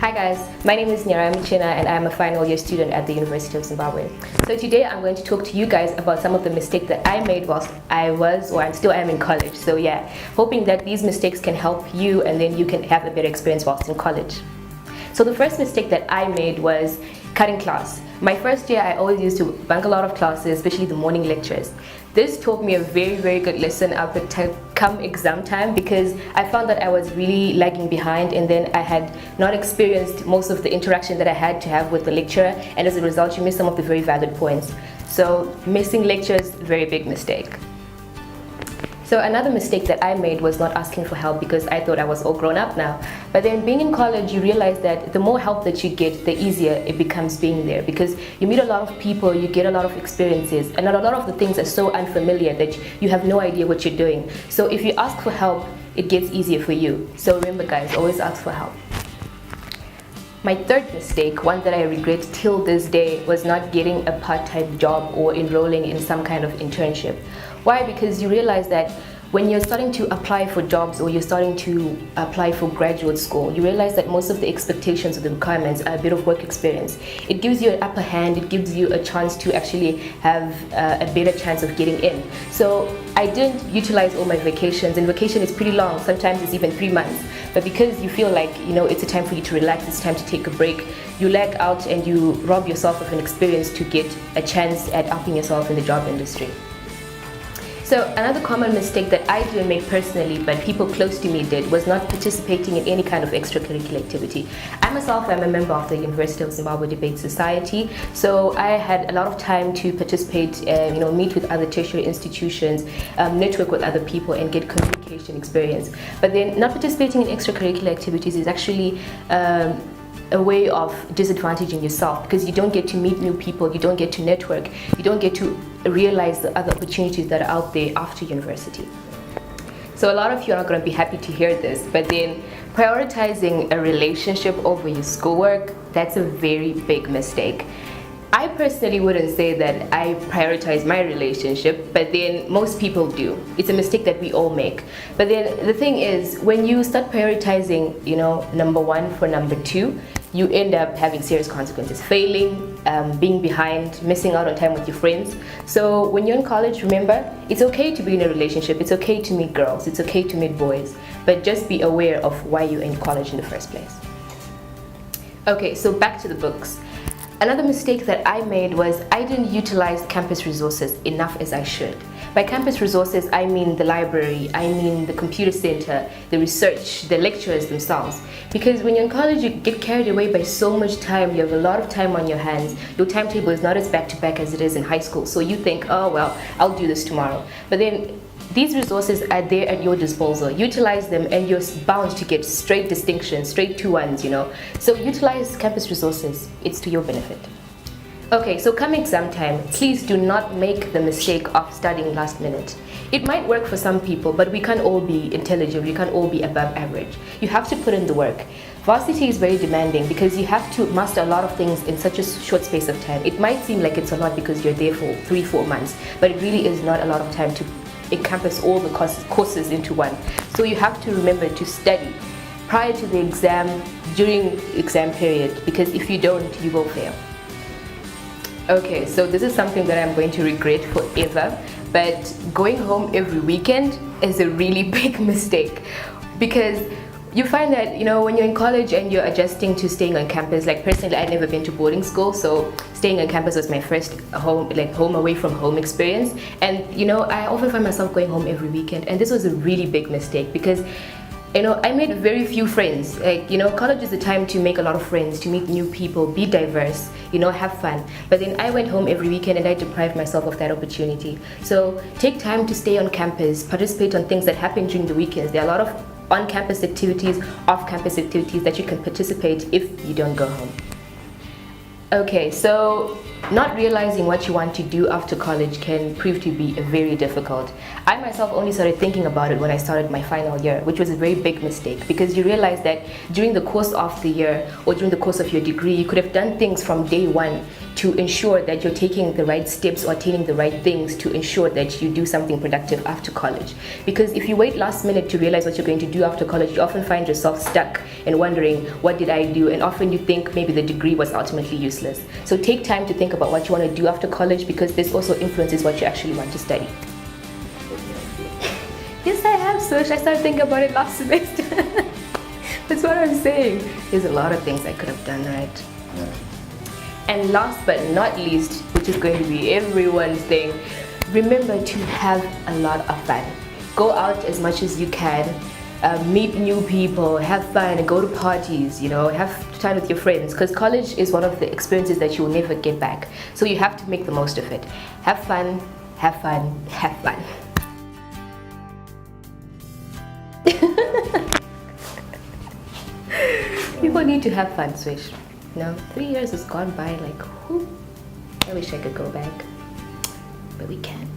Hi guys, my name is Nyarie and I'm a final year student at the University of Zimbabwe. So today I'm going to talk to you guys about some of the mistakes that I made whilst I was or I still am in college. So yeah, hoping that these mistakes can help you and then you can have a better experience whilst in college. So the first mistake that I made was cutting class. My first year I always used to bunk a lot of classes, especially the morning lectures. This taught me a very good lesson up until come exam time, because I found that I was really lagging behind and then I had not experienced most of the interaction that I had to have with the lecturer, and as a result you miss some of the very valid points. So missing lectures, very big mistake. So another mistake that I made was not asking for help, because I thought I was all grown up now. But then being in college, you realize that the more help that you get, the easier it becomes being there, because you meet a lot of people, you get a lot of experiences, and a lot of the things are so unfamiliar that you have no idea what you're doing. So if you ask for help, it gets easier for you. So remember guys, always ask for help. My third mistake, one that I regret till this day, was not getting a part-time job or enrolling in some kind of internship. Why? Because you realize that when you're starting to apply for jobs or you're starting to apply for graduate school, you realize that most of the expectations or the requirements are a bit of work experience. It gives you an upper hand, it gives you a chance to actually have a better chance of getting in. So I didn't utilize all my vacations, and vacation is pretty long, sometimes it's even 3 months. But because you feel like, you know, it's a time for you to relax, it's time to take a break, you lag out and you rob yourself of an experience to get a chance at upping yourself in the job industry. So another common mistake that I didn't make personally, but people close to me did, was not participating in any kind of extracurricular activity. I myself am a member of the University of Zimbabwe Debate Society, so I had a lot of time to participate, meet with other tertiary institutions, network with other people and get communication experience. But then not participating in extracurricular activities is actually a way of disadvantaging yourself, because you don't get to meet new people, you don't get to network, you don't get to realize the other opportunities that are out there after university. So a lot of you are not going to be happy to hear this, but then prioritizing a relationship over your schoolwork, that's a very big mistake. I personally wouldn't say that I prioritize my relationship, but then most people do. It's a mistake that we all make. But then the thing is, when you start prioritizing, number one for number two, you end up having serious consequences, failing, being behind, missing out on time with your friends. So when you're in college, remember, it's okay to be in a relationship, it's okay to meet girls, it's okay to meet boys, but just be aware of why you're in college in the first place. Okay, so back to the books. Another mistake that I made was I didn't utilize campus resources enough as I should. By campus resources, I mean the library, I mean the computer center, the research, the lecturers themselves. Because when you're in college, you get carried away by so much time, you have a lot of time on your hands. Your timetable is not as back-to-back as it is in high school, so you think, oh well, I'll do this tomorrow. But then these resources are there at your disposal. Utilize them and you're bound to get straight distinctions, straight 2-1s, So utilize campus resources, it's to your benefit. Okay, so come exam time, please do not make the mistake of studying last minute. It might work for some people, but we can't all be intelligent, we can't all be above average. You have to put in the work. Varsity is very demanding because you have to master a lot of things in such a short space of time. It might seem like it's a lot because you're there for 3-4 months, but it really is not a lot of time to encompass all the courses into one. So you have to remember to study prior to the exam, during exam period, because if you don't, you will fail. Okay, so this is something that I'm going to regret forever, but going home every weekend is a really big mistake, because you find that, when you're in college and you're adjusting to staying on campus, like personally, I'd never been to boarding school, so staying on campus was my first home away from home experience. And, I often find myself going home every weekend, and this was a really big mistake because, I made very few friends. College is the time to make a lot of friends, to meet new people, be diverse, have fun. But then I went home every weekend and I deprived myself of that opportunity. So take time to stay on campus, participate on things that happen during the weekends. There are a lot of on-campus activities, off-campus activities that you can participate if you don't go home. Okay, so not realizing what you want to do after college can prove to be very difficult. I myself only started thinking about it when I started my final year, which was a very big mistake, because you realize that during the course of the year or during the course of your degree, you could have done things from day one to ensure that you're taking the right steps or attaining the right things to ensure that you do something productive after college. Because if you wait last minute to realize what you're going to do after college, you often find yourself stuck and wondering, what did I do? And often you think maybe the degree was ultimately useless. So take time to think about what you want to do after college, because this also influences what you actually want to study. Yes, I have searched. I started thinking about it last semester. That's what I'm saying. There's a lot of things I could have done, right? Yeah. And last but not least, which is going to be everyone's thing, remember to have a lot of fun. Go out as much as you can, meet new people, have fun, go to parties, have time with your friends, because college is one of the experiences that you will never get back. So you have to make the most of it. Have fun, have fun, have fun. People need to have fun, Swish. 3 years has gone by like, whoo. I wish I could go back, but we can't.